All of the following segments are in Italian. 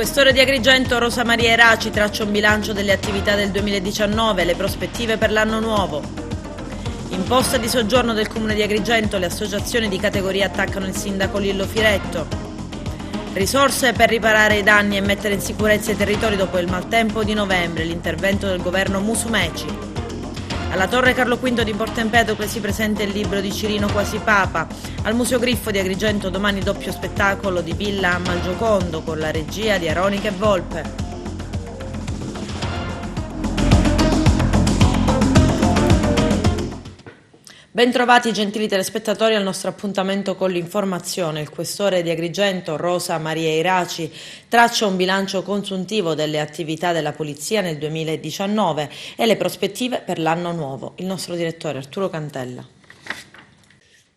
Questore di Agrigento Rosa Maria Eraci traccia un bilancio delle attività del 2019 e le prospettive per l'anno nuovo. Imposta di soggiorno del Comune di Agrigento, le associazioni di categoria attaccano il sindaco Lillo Firetto. Risorse per riparare i danni e mettere in sicurezza i territori dopo il maltempo di novembre, l'intervento del governo Musumeci. Alla Torre Carlo V di Porto Empedocle si presenta il libro di Cirino Quasi Papa. Al Museo Griffo di Agrigento domani doppio spettacolo di Villa a Malgiocondo con la regia di Aronica e Volpe. Bentrovati gentili telespettatori al nostro appuntamento con l'informazione. Il questore di Agrigento, Rosa Maria Eraci, traccia un bilancio consuntivo delle attività della Polizia nel 2019 e le prospettive per l'anno nuovo. Il nostro direttore Arturo Cantella.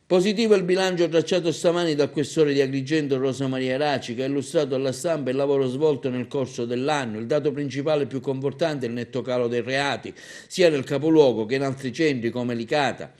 Positivo il bilancio tracciato stamani dal questore di Agrigento Rosa Maria Eraci, che ha illustrato alla stampa il lavoro svolto nel corso dell'anno. Il dato principale più confortante è il netto calo dei reati, sia nel capoluogo che in altri centri come Licata,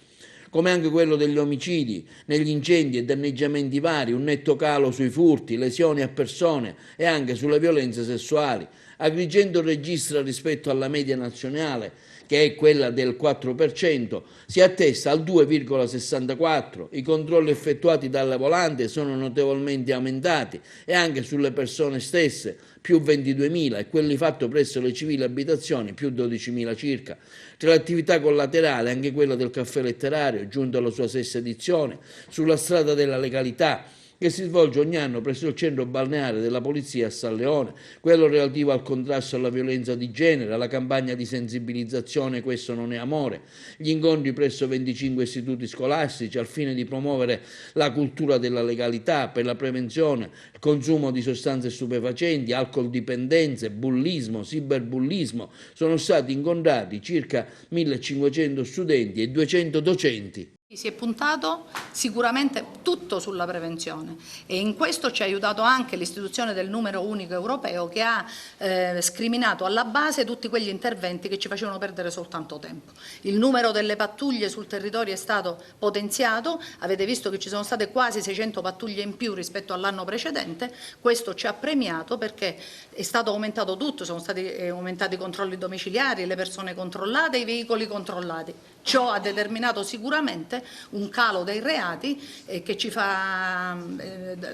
come anche quello degli omicidi, negli incendi e danneggiamenti vari, un netto calo sui furti, lesioni a persone e anche sulle violenze sessuali. Agrigento registra rispetto alla media nazionale, che è quella del 4%, si attesta al 2,64%. I controlli effettuati dalle volante sono notevolmente aumentati e anche sulle persone stesse, più 22.000, e quelli fatti presso le civili abitazioni, più 12.000 circa. Tra le attività collaterali anche quella del caffè letterario, giunto alla sua sesta edizione, sulla strada della legalità, che si svolge ogni anno presso il centro balneare della Polizia a San Leone, quello relativo al contrasto alla violenza di genere, alla campagna di sensibilizzazione Questo non è amore, gli incontri presso 25 istituti scolastici al fine di promuovere la cultura della legalità per la prevenzione, il consumo di sostanze stupefacenti, alcol dipendenze, bullismo, cyberbullismo. Sono stati incontrati circa 1.500 studenti e 200 docenti. Si è puntato sicuramente tutto sulla prevenzione e in questo ci ha aiutato anche l'istituzione del numero unico europeo, che ha scriminato alla base tutti quegli interventi che ci facevano perdere soltanto tempo. Il numero delle pattuglie sul territorio è stato potenziato, avete visto che ci sono state quasi 600 pattuglie in più rispetto all'anno precedente. Questo ci ha premiato perché è stato aumentato tutto, sono stati aumentati i controlli domiciliari, le persone controllate, i veicoli controllati. Ciò ha determinato sicuramente un calo dei reati che ci fa,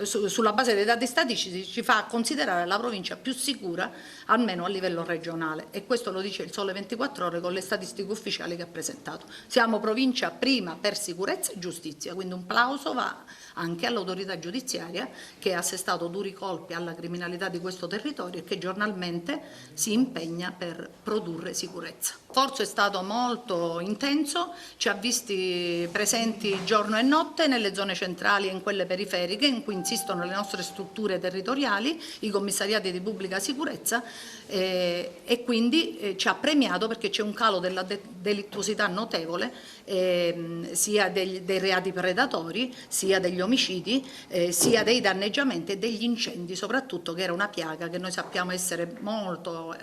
sulla base dei dati statistici, ci fa considerare la provincia più sicura, almeno a livello regionale, e questo lo dice il Sole 24 Ore con le statistiche ufficiali che ha presentato. Siamo provincia prima per sicurezza e giustizia, quindi un plauso va anche all'autorità giudiziaria, che ha assestato duri colpi alla criminalità di questo territorio e che giornalmente si impegna per produrre sicurezza. Il sforzo è stato molto intenso, ci ha visti presenti giorno e notte nelle zone centrali e in quelle periferiche in cui insistono le nostre strutture territoriali, i commissariati di pubblica sicurezza, e quindi ci ha premiato perché c'è un calo della delittuosità notevole, sia dei reati predatori, sia degli omicidi, sia dei danneggiamenti e degli incendi, soprattutto, che era una piaga che noi sappiamo essere molto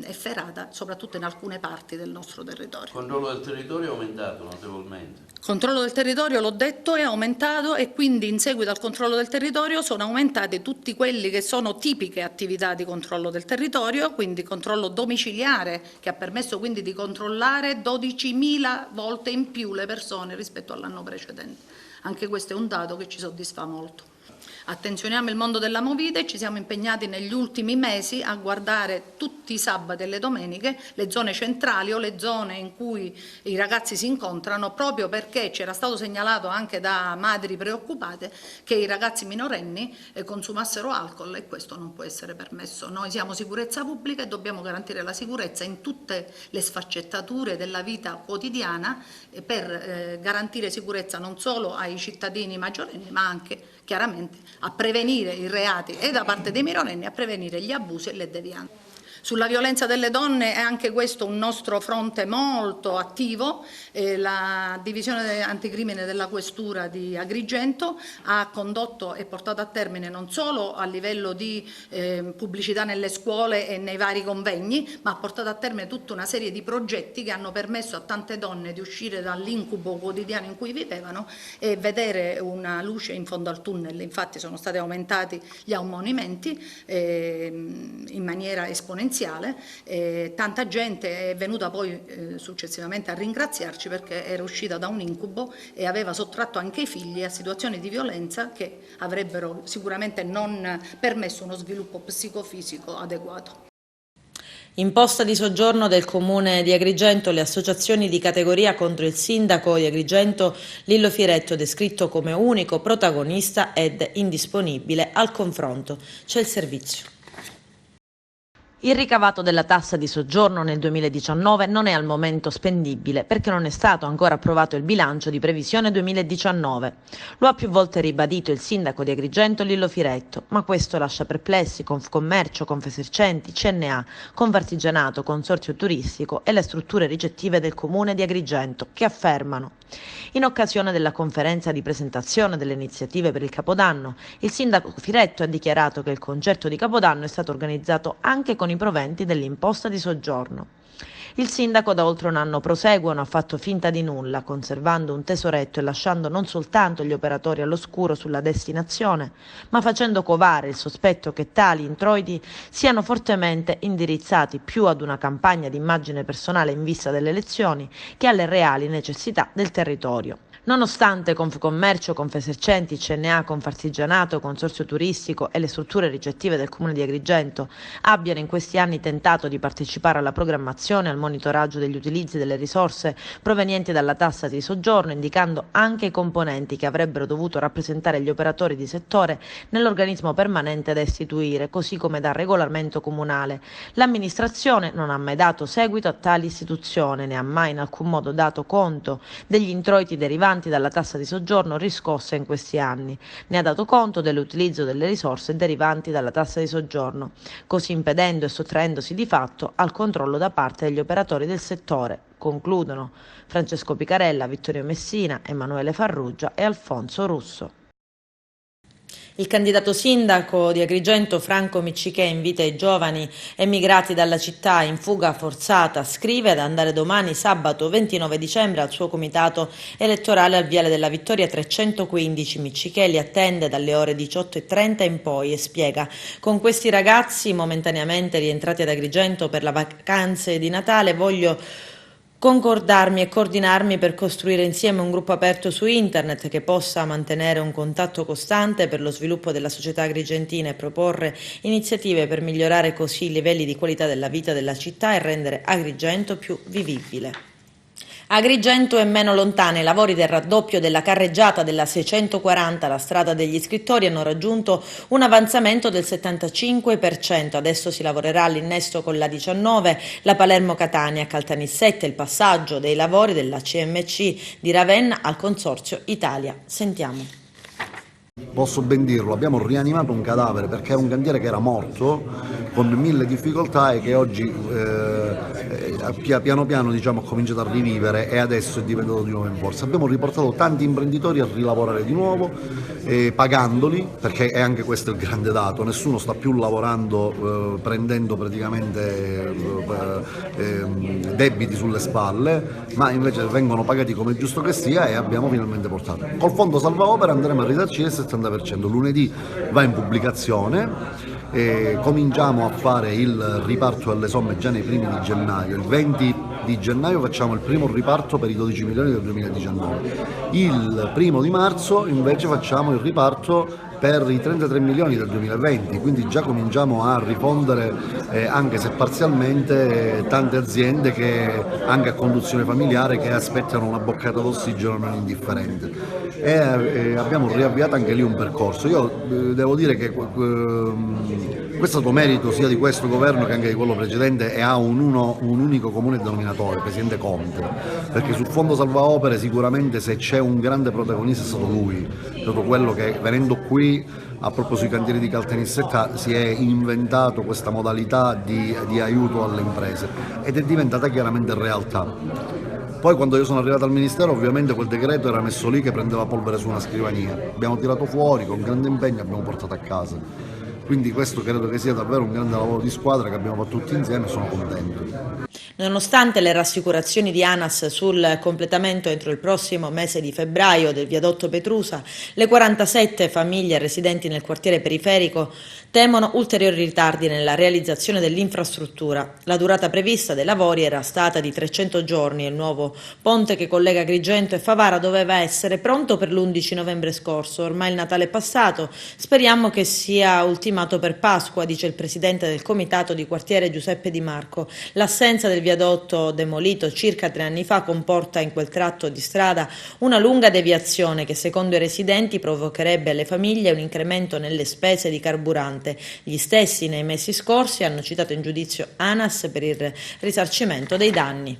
efferata, soprattutto in alcune parti del nostro territorio. Il controllo del territorio è aumentato notevolmente. Il controllo del territorio, l'ho detto, è aumentato e quindi in seguito al controllo del territorio sono aumentati tutti quelli che sono tipiche attività di controllo del territorio, quindi controllo domiciliare, che ha permesso quindi di controllare 12.000 volte in più le persone rispetto all'anno precedente. Anche questo è un dato che ci soddisfa molto. Attenzioniamo il mondo della movida e ci siamo impegnati negli ultimi mesi a guardare tutti i sabati e le domeniche le zone centrali o le zone in cui i ragazzi si incontrano, proprio perché c'era stato segnalato anche da madri preoccupate che i ragazzi minorenni consumassero alcol, e questo non può essere permesso. Noi siamo sicurezza pubblica e dobbiamo garantire la sicurezza in tutte le sfaccettature della vita quotidiana, per garantire sicurezza non solo ai cittadini maggiorenni ma anche chiaramente a prevenire i reati e da parte dei minorenni, a prevenire gli abusi e le devianze. Sulla violenza delle donne è anche questo un nostro fronte molto attivo. La divisione anticrimine della Questura di Agrigento ha condotto e portato a termine non solo a livello di pubblicità nelle scuole e nei vari convegni, ma ha portato a termine tutta una serie di progetti che hanno permesso a tante donne di uscire dall'incubo quotidiano in cui vivevano e vedere una luce in fondo al tunnel. Infatti sono stati aumentati gli ammonimenti in maniera esponenziale. Tanta gente è venuta poi successivamente a ringraziarci perché era uscita da un incubo e aveva sottratto anche i figli a situazioni di violenza che avrebbero sicuramente non permesso uno sviluppo psicofisico adeguato. Imposta di soggiorno del Comune di Agrigento, le associazioni di categoria contro il sindaco di Agrigento Lillo Firetto, descritto come unico protagonista ed indisponibile al confronto. C'è il servizio. Il ricavato della tassa di soggiorno nel 2019 non è al momento spendibile perché non è stato ancora approvato il bilancio di previsione 2019. Lo ha più volte ribadito il sindaco di Agrigento Lillo Firetto, ma questo lascia perplessi Confcommercio, Confesercenti, CNA, Confartigianato, Consorzio Turistico e le strutture ricettive del comune di Agrigento, che affermano: in occasione della conferenza di presentazione delle iniziative per il Capodanno, il sindaco Firetto ha dichiarato che il concerto di Capodanno è stato organizzato anche con i proventi dell'imposta di soggiorno. Il sindaco da oltre un anno prosegue, non ha fatto finta di nulla, conservando un tesoretto e lasciando non soltanto gli operatori all'oscuro sulla destinazione, ma facendo covare il sospetto che tali introiti siano fortemente indirizzati più ad una campagna di immagine personale in vista delle elezioni che alle reali necessità del territorio. Nonostante Confcommercio, Confesercenti, CNA, Confartigianato, Consorzio Turistico e le strutture ricettive del Comune di Agrigento abbiano in questi anni tentato di partecipare alla programmazione e al monitoraggio degli utilizzi delle risorse provenienti dalla tassa di soggiorno, indicando anche i componenti che avrebbero dovuto rappresentare gli operatori di settore nell'organismo permanente da istituire, così come dal regolamento comunale, l'amministrazione non ha mai dato seguito a tale istituzione, né ha mai in alcun modo dato conto degli introiti derivanti dalla tassa di soggiorno riscossa in questi anni, ne ha dato conto dell'utilizzo delle risorse derivanti dalla tassa di soggiorno, così impedendo e sottraendosi di fatto al controllo da parte degli operatori del settore, concludono Francesco Picarella, Vittorio Messina, Emanuele Farrugia e Alfonso Russo. Il candidato sindaco di Agrigento Franco Miccichè invita i giovani emigrati dalla città in fuga forzata, scrive, ad andare domani sabato 29 dicembre al suo comitato elettorale al Viale della Vittoria 315. Miccichè li attende dalle ore 18:30 in poi e spiega: con questi ragazzi momentaneamente rientrati ad Agrigento per le vacanze di Natale voglio concordarmi e coordinarmi per costruire insieme un gruppo aperto su internet che possa mantenere un contatto costante per lo sviluppo della società agrigentina e proporre iniziative per migliorare così i livelli di qualità della vita della città e rendere Agrigento più vivibile. Agrigento è meno lontana, i lavori del raddoppio della carreggiata della 640, la strada degli scrittori, hanno raggiunto un avanzamento del 75%, adesso si lavorerà all'innesto con la 19, la Palermo-Catania, Caltanissette, il passaggio dei lavori della CMC di Ravenna al Consorzio Italia. Sentiamo. Posso ben dirlo, abbiamo rianimato un cadavere perché era un cantiere che era morto con mille difficoltà e che oggi piano piano ha cominciato a rivivere e adesso è diventato di nuovo in forza. Abbiamo riportato tanti imprenditori a rilavorare di nuovo, pagandoli, perché è anche questo il grande dato, nessuno sta più lavorando prendendo praticamente debiti sulle spalle, ma invece vengono pagati come è giusto che sia e abbiamo finalmente portato. Col fondo salva opera andremo a risarcire il 70%, lunedì va in pubblicazione. Cominciamo a fare il riparto delle somme già nei primi di gennaio, il 20 di gennaio facciamo il primo riparto per i 12 milioni del 2019, il 1 di marzo invece facciamo il riparto per i 33 milioni del 2020, quindi già cominciamo a rifondere, anche se parzialmente, tante aziende che anche a conduzione familiare che aspettano una boccata d'ossigeno non indifferente. Abbiamo riavviato anche lì un percorso. Io devo dire che questo è stato merito sia di questo governo che anche di quello precedente e ha un unico comune denominatore, il Presidente Conte, perché sul Fondo Salva Opere sicuramente se c'è un grande protagonista è stato lui, quello che venendo qui a proposito dei cantieri di Caltanissetta si è inventato questa modalità di aiuto alle imprese ed è diventata chiaramente realtà. Poi quando io sono arrivato al Ministero ovviamente quel decreto era messo lì che prendeva polvere su una scrivania, abbiamo tirato fuori con grande impegno e abbiamo portato a casa. Quindi questo credo che sia davvero un grande lavoro di squadra che abbiamo fatto tutti insieme e sono contento. Nonostante le rassicurazioni di ANAS sul completamento entro il prossimo mese di febbraio del viadotto Petrusa, le 47 famiglie residenti nel quartiere periferico temono ulteriori ritardi nella realizzazione dell'infrastruttura. La durata prevista dei lavori era stata di 300 giorni e il nuovo ponte che collega Agrigento e Favara doveva essere pronto per l'11 novembre scorso. Ormai il Natale è passato, speriamo che sia ultimato per Pasqua, dice il presidente del comitato di quartiere Giuseppe Di Marco. L'assenza del viadotto demolito circa 3 anni fa comporta in quel tratto di strada una lunga deviazione che secondo i residenti provocherebbe alle famiglie un incremento nelle spese di carburante. Gli stessi nei mesi scorsi hanno citato in giudizio ANAS per il risarcimento dei danni.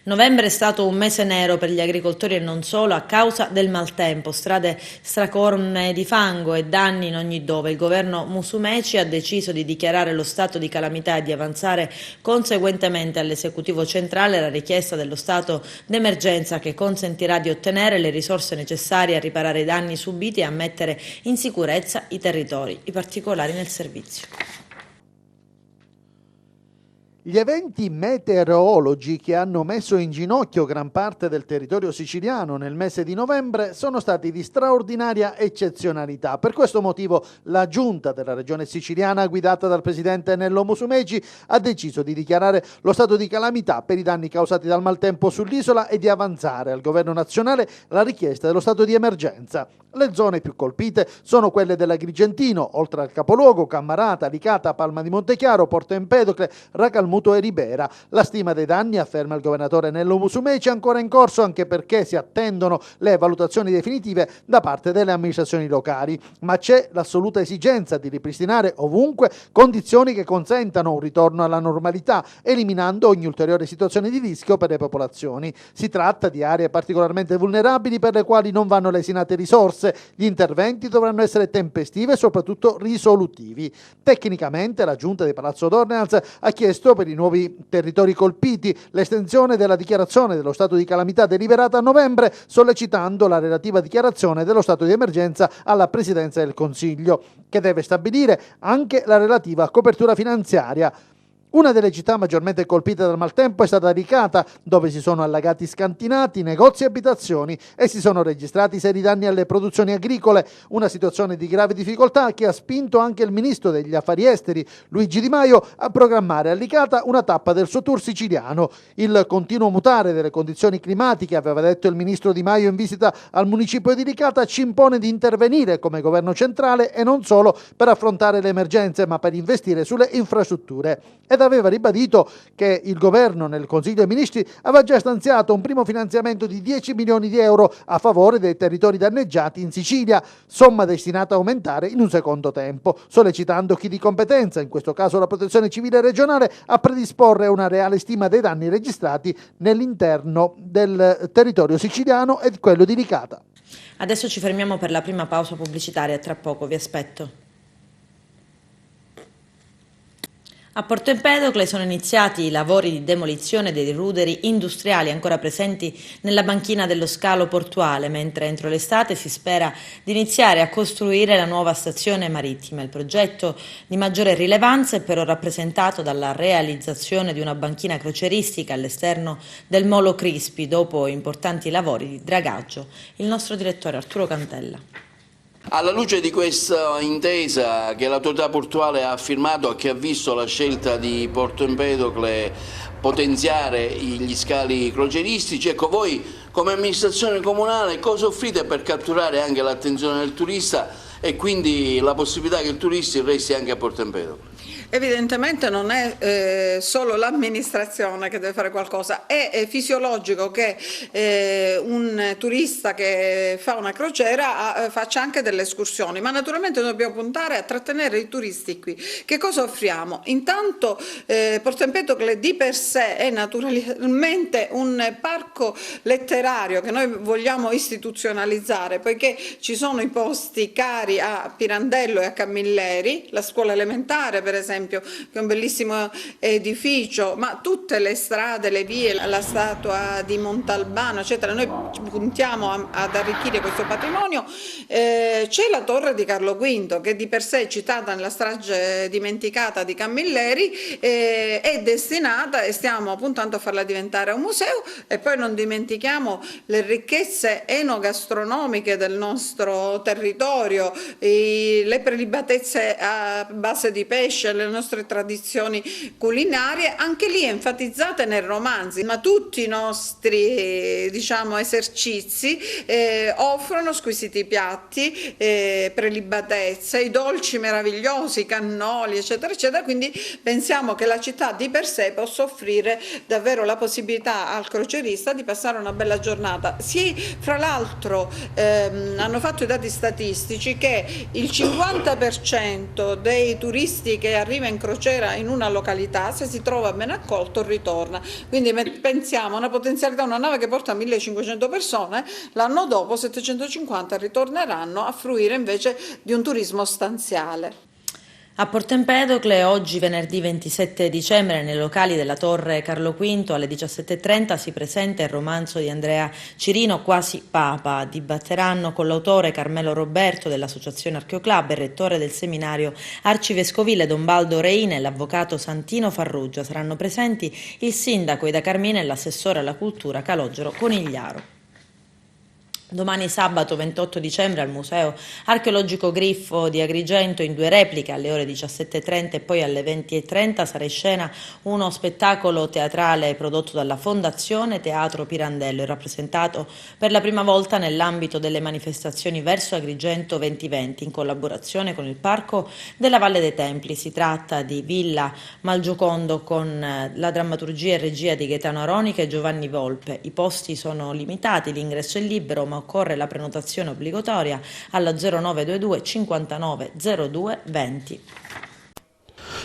Novembre è stato un mese nero per gli agricoltori e non solo a causa del maltempo, strade stracolme di fango e danni in ogni dove. Il governo Musumeci ha deciso di dichiarare lo stato di calamità e di avanzare conseguentemente all'esecutivo centrale la richiesta dello stato d'emergenza che consentirà di ottenere le risorse necessarie a riparare i danni subiti e a mettere in sicurezza i territori, i particolari nel servizio. Gli eventi meteorologi che hanno messo in ginocchio gran parte del territorio siciliano nel mese di novembre sono stati di straordinaria eccezionalità. Per questo motivo la giunta della regione siciliana, guidata dal presidente Nello Musumeci, ha deciso di dichiarare lo stato di calamità per i danni causati dal maltempo sull'isola e di avanzare al governo nazionale la richiesta dello stato di emergenza. Le zone più colpite sono quelle dell'Agrigentino, oltre al capoluogo, Cammarata, Licata, Palma di Montechiaro, Porto Empedocle, Racalmuto e Ribera. La stima dei danni, afferma il governatore Nello Musumeci, è ancora in corso anche perché si attendono le valutazioni definitive da parte delle amministrazioni locali, ma c'è l'assoluta esigenza di ripristinare ovunque condizioni che consentano un ritorno alla normalità, eliminando ogni ulteriore situazione di rischio per le popolazioni. Si tratta di aree particolarmente vulnerabili per le quali non vanno lesinate risorse. Gli interventi dovranno essere tempestivi e soprattutto risolutivi. Tecnicamente la giunta di Palazzo d'Orleans ha chiesto per i nuovi territori colpiti l'estensione della dichiarazione dello stato di calamità deliberata a novembre, sollecitando la relativa dichiarazione dello stato di emergenza alla Presidenza del Consiglio, che deve stabilire anche la relativa copertura finanziaria. Una delle città maggiormente colpite dal maltempo è stata Licata, dove si sono allagati scantinati, negozi e abitazioni e si sono registrati seri danni alle produzioni agricole, una situazione di grave difficoltà che ha spinto anche il ministro degli affari esteri, Luigi Di Maio, a programmare a Licata una tappa del suo tour siciliano. Il continuo mutare delle condizioni climatiche, aveva detto il ministro Di Maio in visita al municipio di Licata, ci impone di intervenire come governo centrale e non solo per affrontare le emergenze, ma per investire sulle infrastrutture. Ed aveva ribadito che il governo nel Consiglio dei Ministri aveva già stanziato un primo finanziamento di 10 milioni di euro a favore dei territori danneggiati in Sicilia, somma destinata a aumentare in un secondo tempo, sollecitando chi di competenza, in questo caso la Protezione Civile regionale, a predisporre una reale stima dei danni registrati nell'interno del territorio siciliano e di quello di Licata. Adesso ci fermiamo per la prima pausa pubblicitaria, tra poco vi aspetto. A Porto Empedocle sono iniziati i lavori di demolizione dei ruderi industriali ancora presenti nella banchina dello scalo portuale, mentre entro l'estate si spera di iniziare a costruire la nuova stazione marittima. Il progetto di maggiore rilevanza è però rappresentato dalla realizzazione di una banchina crocieristica all'esterno del Molo Crispi, dopo importanti lavori di dragaggio. Il nostro direttore Arturo Cantella. Alla luce di questa intesa che l'autorità portuale ha firmato e che ha visto la scelta di Porto Empedocle potenziare gli scali crocieristici, ecco, voi come amministrazione comunale cosa offrite per catturare anche l'attenzione del turista e quindi la possibilità che il turista resti anche a Porto Empedocle? Evidentemente non è solo l'amministrazione che deve fare qualcosa, è fisiologico che un turista che fa una crociera faccia anche delle escursioni, ma naturalmente noi dobbiamo puntare a trattenere i turisti qui. Che cosa offriamo? Intanto Porto Empedocle di per sé è naturalmente un parco letterario che noi vogliamo istituzionalizzare, poiché ci sono i posti cari a Pirandello e a Camilleri, la scuola elementare per esempio, che è un bellissimo edificio, ma tutte le strade, le vie, la statua di Montalbano, eccetera, noi puntiamo ad arricchire questo patrimonio. C'è la torre di Carlo V, che di per sé è citata nella strage dimenticata di Camilleri, è destinata e stiamo puntando a farla diventare un museo, e poi non dimentichiamo le ricchezze enogastronomiche del nostro territorio, le prelibatezze a base di pesce, le nostre tradizioni culinarie, anche lì enfatizzate nei romanzi, ma tutti i nostri esercizi offrono squisiti piatti, prelibatezze, i dolci meravigliosi, i cannoli, eccetera, eccetera, quindi pensiamo che la città di per sé possa offrire davvero la possibilità al crocerista di passare una bella giornata. Fra l'altro hanno fatto i dati statistici che il 50% dei turisti che arriva in crociera in una località, se si trova ben accolto, ritorna. Quindi pensiamo a una potenzialità, una nave che porta 1500 persone, l'anno dopo 750 ritorneranno a fruire invece di un turismo stanziale. A Porto Empedocle oggi venerdì 27 dicembre nei locali della Torre Carlo V alle 17:30 si presenta il romanzo di Andrea Cirino Quasi Papa. Dibatteranno con l'autore Carmelo Roberto dell'Associazione Archeoclub e rettore del seminario arcivescovile Don Baldo Reina e l'avvocato Santino Farrugia. Saranno presenti il sindaco Ida Carmina e l'assessore alla cultura Calogero Conigliaro. Domani sabato 28 dicembre al Museo Archeologico Griffo di Agrigento in 2 repliche alle ore 17:30 e poi alle 20:30 sarà in scena uno spettacolo teatrale prodotto dalla Fondazione Teatro Pirandello e rappresentato per la prima volta nell'ambito delle manifestazioni Verso Agrigento 2020 in collaborazione con il Parco della Valle dei Templi. Si tratta di Villa Malgiocondo con la drammaturgia e regia di Gaetano Aronica e Giovanni Volpe. I posti sono limitati, l'ingresso è libero, ma occorre la prenotazione obbligatoria alla 0922 59 02 20.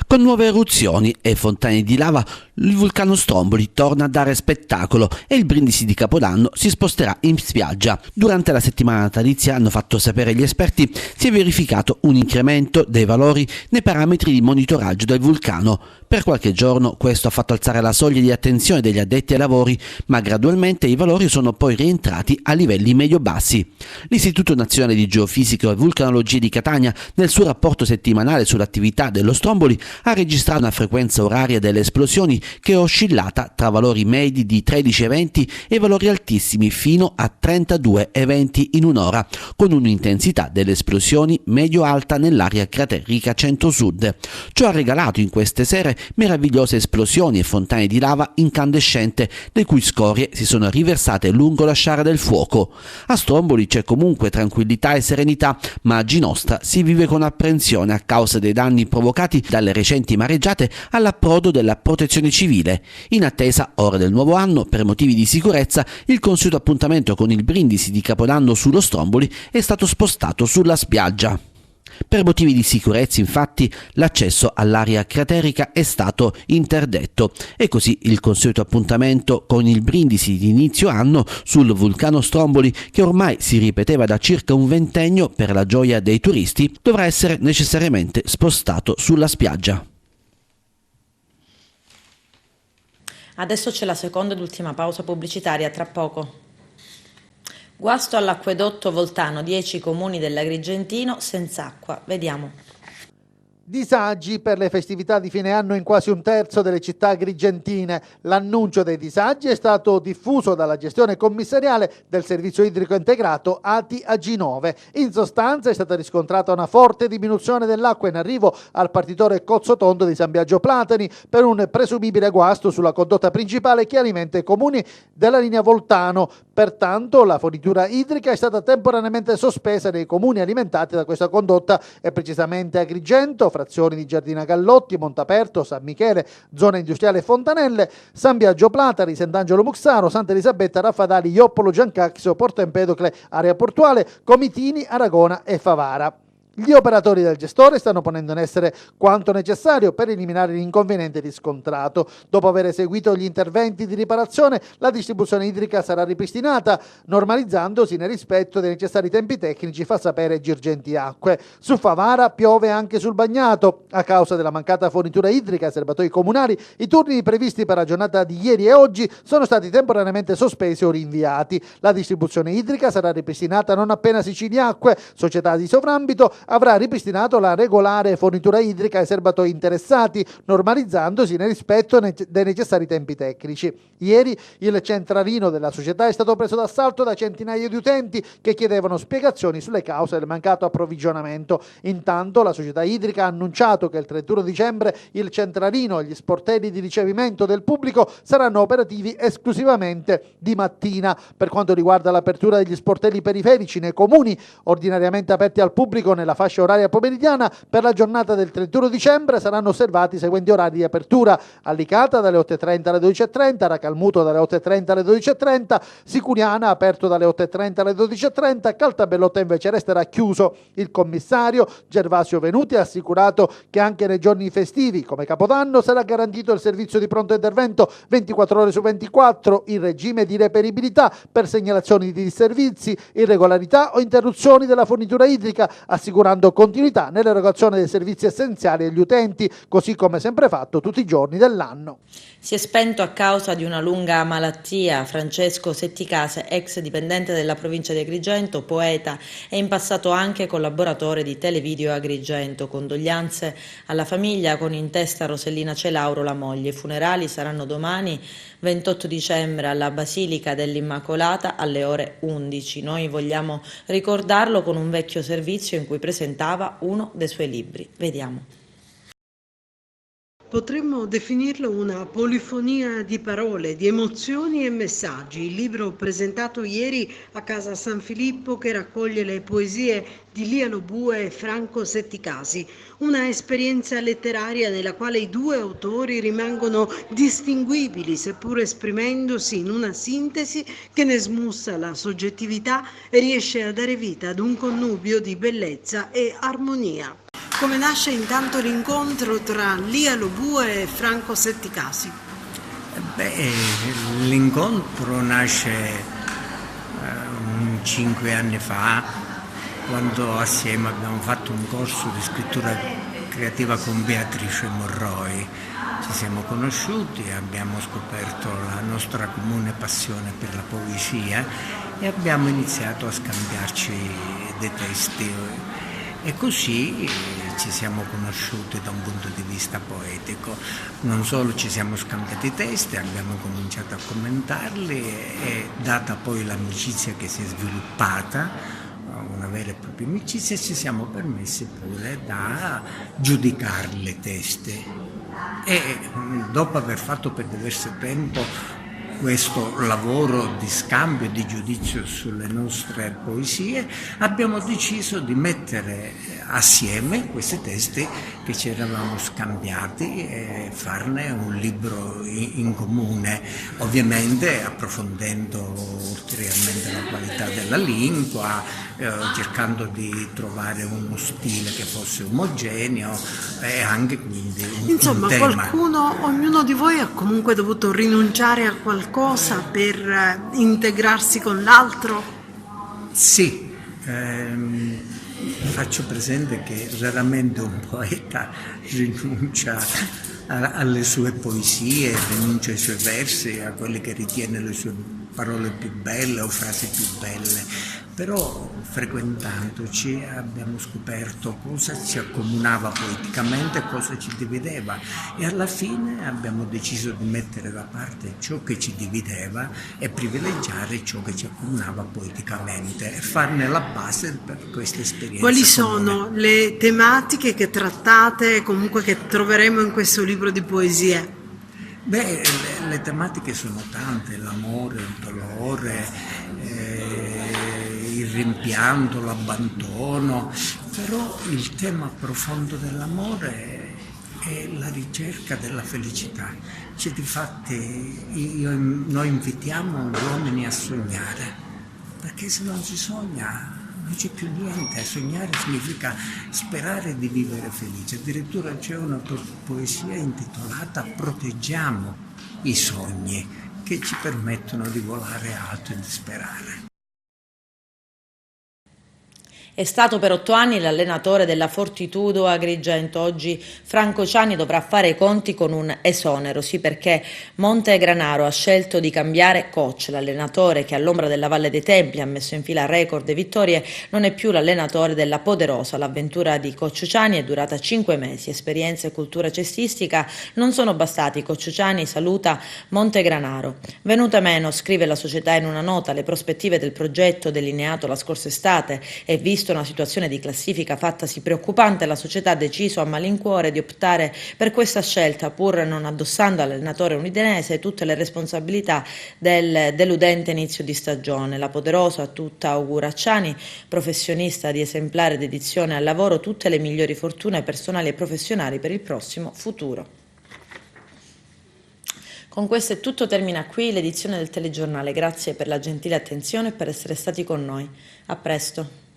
Con nuove eruzioni e fontane di lava, il vulcano Stromboli torna a dare spettacolo e il brindisi di Capodanno si sposterà in spiaggia. Durante la settimana natalizia, hanno fatto sapere gli esperti, si è verificato un incremento dei valori nei parametri di monitoraggio del vulcano. Per qualche giorno questo ha fatto alzare la soglia di attenzione degli addetti ai lavori, ma gradualmente i valori sono poi rientrati a livelli medio-bassi. L'Istituto Nazionale di Geofisica e Vulcanologia di Catania, nel suo rapporto settimanale sull'attività dello Stromboli, ha registrato una frequenza oraria delle esplosioni che è oscillata tra valori medi di 13 eventi e valori altissimi fino a 32 eventi in un'ora, con un'intensità delle esplosioni medio-alta nell'area craterica centro-sud. Ciò ha regalato in queste sere meravigliose esplosioni e fontane di lava incandescente, le cui scorie si sono riversate lungo la sciara del fuoco. A Stromboli c'è comunque tranquillità e serenità, ma a Ginostra si vive con apprensione a causa dei danni provocati dalle recenti mareggiate all'approdo della protezione civile. In attesa ora del nuovo anno, per motivi di sicurezza, il consueto appuntamento con il brindisi di Capodanno sullo Stromboli è stato spostato sulla spiaggia. Per motivi di sicurezza, infatti, l'accesso all'area craterica è stato interdetto e così il consueto appuntamento con il brindisi di inizio anno sul vulcano Stromboli, che ormai si ripeteva da circa un ventennio per la gioia dei turisti, dovrà essere necessariamente spostato sulla spiaggia. Adesso c'è la seconda ed ultima pausa pubblicitaria, tra poco. Guasto all'acquedotto Voltano, 10 comuni dell'Agrigentino senza acqua. Vediamo. Disagi per le festività di fine anno in quasi un terzo delle città agrigentine. L'annuncio dei disagi è stato diffuso dalla gestione commissariale del servizio idrico integrato ATI AG9. In sostanza è stata riscontrata una forte diminuzione dell'acqua in arrivo al partitore Cozzotondo di San Biagio Platani per un presumibile guasto sulla condotta principale che alimenta i comuni della linea Voltano. Pertanto la fornitura idrica è stata temporaneamente sospesa nei comuni alimentati da questa condotta e precisamente Agrigento, frazioni di Giardina Gallotti, Montaperto, San Michele, zona industriale Fontanelle, San Biagio Platari, Sant'Angelo Muxaro, Santa Elisabetta, Raffadali, Ioppolo, Giancaxio, Porto Empedocle, area portuale, Comitini, Aragona e Favara. Gli operatori del gestore stanno ponendo in essere quanto necessario per eliminare l'inconveniente riscontrato. Dopo aver eseguito gli interventi di riparazione, la distribuzione idrica sarà ripristinata, normalizzandosi nel rispetto dei necessari tempi tecnici, fa sapere Girgenti Acque. Su Favara piove anche sul bagnato. A causa della mancata fornitura idrica ai serbatoi comunali, i turni previsti per la giornata di ieri e oggi sono stati temporaneamente sospesi o rinviati. La distribuzione idrica sarà ripristinata non appena Sicilia Acque, società di sovrambito, avrà ripristinato la regolare fornitura idrica ai serbatoi interessati, normalizzandosi nel rispetto dei necessari tempi tecnici. Ieri il centralino della società è stato preso d'assalto da centinaia di utenti che chiedevano spiegazioni sulle cause del mancato approvvigionamento. Intanto la società idrica ha annunciato che il 31 dicembre il centralino e gli sportelli di ricevimento del pubblico saranno operativi esclusivamente di mattina. Per quanto riguarda l'apertura degli sportelli periferici nei comuni, ordinariamente aperti al pubblico nella fascia oraria pomeridiana, per la giornata del 31 dicembre saranno osservati i seguenti orari di apertura: a Licata dalle 8.30 alle 12.30, Racalmuto dalle 8.30 alle 12.30, Sicuriana aperto dalle 8.30 alle 12.30, Caltabellotta invece resterà chiuso. Il commissario Gervasio Venuti ha assicurato che anche nei giorni festivi, come Capodanno, sarà garantito il servizio di pronto intervento 24 ore su 24, in regime di reperibilità per segnalazioni di disservizi, irregolarità o interruzioni della fornitura idrica, assicurando continuità nell'erogazione dei servizi essenziali agli utenti, così come sempre fatto tutti i giorni dell'anno. Si è spento a causa di una lunga malattia Francesco Setticase, ex dipendente della provincia di Agrigento, poeta e in passato anche collaboratore di Televideo Agrigento. Condoglianze alla famiglia, con in testa Rosellina Celauro, la moglie. I funerali saranno domani 28 dicembre alla Basilica dell'Immacolata alle ore 11. Noi vogliamo ricordarlo con un vecchio servizio in cui presentava uno dei suoi libri. Vediamo. Potremmo definirlo una polifonia di parole, di emozioni e messaggi. Il libro presentato ieri a Casa San Filippo, che raccoglie le poesie di Lia Lobue e Franco Setticasi, una esperienza letteraria nella quale i due autori rimangono distinguibili, seppur esprimendosi in una sintesi che ne smussa la soggettività e riesce a dare vita ad un connubio di bellezza e armonia. Come nasce intanto l'incontro tra Lia Lobue e Franco Setticasi? L'incontro nasce 5 anni fa, quando assieme abbiamo fatto un corso di scrittura creativa con Beatrice Morroi. Ci siamo conosciuti, abbiamo scoperto la nostra comune passione per la poesia e abbiamo iniziato a scambiarci dei testi. E così ci siamo conosciuti da un punto di vista poetico. Non solo ci siamo scambiati testi, abbiamo cominciato a commentarli e data poi l'amicizia che si è sviluppata, una vera e propria amicizia, ci siamo permessi pure da giudicarli i testi. E dopo aver fatto per diverso tempo questo lavoro di scambio e di giudizio sulle nostre poesie, abbiamo deciso di mettere assieme questi testi che ci eravamo scambiati e farne un libro in comune, ovviamente approfondendo ulteriormente la qualità della lingua, cercando di trovare uno stile che fosse omogeneo e anche quindi un tema. Ognuno di voi ha comunque dovuto rinunciare a qualcosa per integrarsi con l'altro? Sì, faccio presente che raramente un poeta rinuncia alle sue poesie, rinuncia ai suoi versi, a quelli che ritiene le sue parole più belle o frasi più belle. Però frequentandoci abbiamo scoperto cosa ci accomunava poeticamente e cosa ci divideva, e alla fine abbiamo deciso di mettere da parte ciò che ci divideva e privilegiare ciò che ci accomunava poeticamente e farne la base per questa esperienza. Quali sono le tematiche che trattate, comunque che troveremo in questo libro di poesie? Le tematiche sono tante: l'amore, il dolore, il rimpianto, l'abbandono, però il tema profondo dell'amore è la ricerca della felicità. Cioè, difatti noi invitiamo gli uomini a sognare, perché se non si sogna non c'è più niente. Sognare significa sperare di vivere felice. Addirittura c'è una poesia intitolata Proteggiamo i sogni, che ci permettono di volare alto e di sperare. È stato per 8 anni l'allenatore della Fortitudo Agrigento. Oggi Franco Ciani dovrà fare i conti con un esonero, sì, perché Montegranaro ha scelto di cambiare coach. L'allenatore che all'ombra della Valle dei Templi ha messo in fila record e vittorie non è più l'allenatore della Poderosa. L'avventura di coach Ciani è durata 5 mesi. Esperienza e cultura cestistica non sono bastati. Coach Ciani saluta Montegranaro. Venute meno, scrive la società in una nota, le prospettive del progetto delineato la scorsa estate e visto una situazione di classifica fattasi preoccupante, la società ha deciso a malincuore di optare per questa scelta, pur non addossando all'allenatore udinese tutte le responsabilità del deludente inizio di stagione. La Poderosa tutta augura a Ciani, professionista di esemplare dedizione al lavoro, tutte le migliori fortune personali e professionali per il prossimo futuro. Con questo è tutto, termina qui l'edizione del telegiornale. Grazie per la gentile attenzione e per essere stati con noi. A presto.